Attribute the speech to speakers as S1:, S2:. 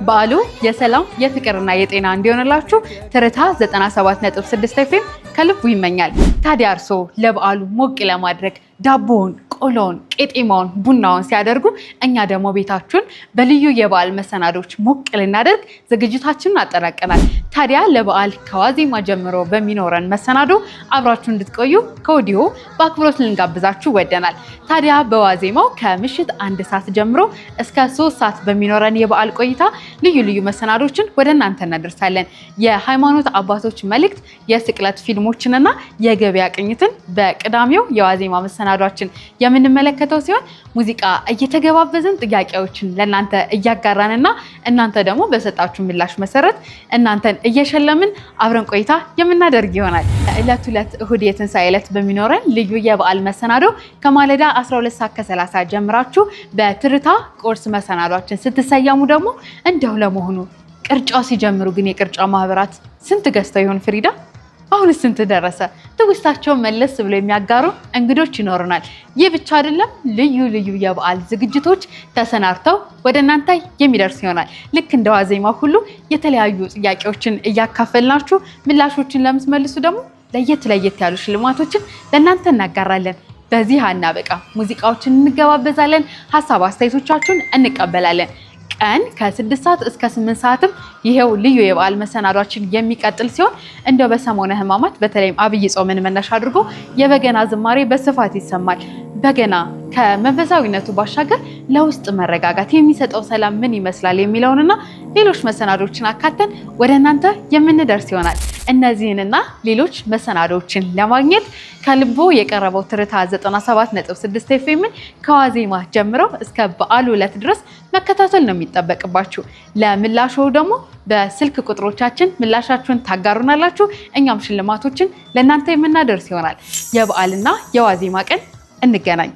S1: በዓሉ የሰላም የፍቅርና የጤና እንዲሆንላችሁ ትርታ 97.6 FM ከልቡ ይመኛል። ታዲያ እርሶ ለበዓሉ ሞቅ ለማድረግ ዳቦውን፣ ቆሎውን፣ ቄጤማውን፣ ቡናውን ሲያደርጉ እኛ ደግሞ ቤታችሁን በልዩ የበዓል መሰናዶች ሞቅ ልናደርግ ዝግጅታችንን አጠናቀናል። ታዲያ ለበዓል ከዋዜማ ጀምሮ በሚኖረን መሰናዶ አብራችሁ እንድትቆዩ ከወዲሁ በአክብሮት ልንጋብዛችሁ ወደናል። ታዲያ በዋዜማው ከምሽት 1 ሰዓት ጀምሮ እስከ 3 ሰዓት በሚኖረን የበዓል ቆይታ ልዩ ልዩ መሰናዶችን ወደ እናንተ እናደርሳለን። የሃይማኖት አባቶች መልእክት፣ የስቅለት ፊልሞችንና የገበያ ቅኝትን በቅዳሜው የዋዜማ መሰናዷችን የምንመለከተው ሲሆን ሙዚቃ እየተገባበዝን ጥያቄዎችን ለእናንተ እያጋራንና እናንተ ደግሞ በሰጣችሁ ምላሽ መሰረት እናንተን እየሸለምን አብረን ቆይታ የምናደርግ ይሆናል። ዕለት እሁድ የትንሣኤ ዕለት በሚኖረን ልዩ የበዓል መሰናዶ ከማለዳ 12:30 ጀምራችሁ በትርታ ቁርስ መሰናዷችን ስትሰያሙ ደግሞ እንደው ለመሆኑ ቅርጫው ሲጀምሩ ግን የቅርጫ ማህበራት ስንት ገዝተው ይሆን ፍሪዳ? አሁን ስንት ደረሰ? ትውስታቸው መለስ ብሎ የሚያጋሩ እንግዶች ይኖሩናል። ይህ ብቻ አይደለም፣ ልዩ ልዩ የበዓል ዝግጅቶች ተሰናድተው ወደ እናንተ የሚደርስ ይሆናል። ልክ እንደ ዋዜማ ሁሉ የተለያዩ ጥያቄዎችን እያካፈልናችሁ ምላሾችን ለምትመልሱ ደግሞ ለየት ያሉ ሽልማቶችን ለእናንተ እናጋራለን። በዚህ አናበቃ፣ ሙዚቃዎችን እንገባበዛለን፣ ሀሳብ አስተያየቶቻችሁን እንቀበላለን። ቀን ከ6 ሰዓት እስከ 8 ሰዓትም ይሄው ልዩ የበዓል መሰናዷችን የሚቀጥል ሲሆን እንደው በሰሞነ ሕማማት በተለይም አብይ ጾምን መነሻ አድርጎ የበገና ዝማሬ በስፋት ይሰማል። በገና ከመንፈሳዊነቱ ባሻገር ለውስጥ መረጋጋት የሚሰጠው ሰላም ምን ይመስላል የሚለውንና ሌሎች መሰናዶችን አካተን ወደ እናንተ የምንደርስ ይሆናል። እነዚህንና ሌሎች መሰናዶችን ለማግኘት ከልቦ የቀረበው ትርታ 97.6 FM ከዋዜማ ጀምረው እስከ በዓሉ ዕለት ድረስ መከታተል ነው የሚጠበቅባችሁ። ለምላሹ ደግሞ በስልክ ቁጥሮቻችን ምላሻችሁን ታጋሩናላችሁ። እኛም ሽልማቶችን ለእናንተ የምናደርስ ይሆናል። የበዓልና የዋዜማ ቀን እንገናኝ።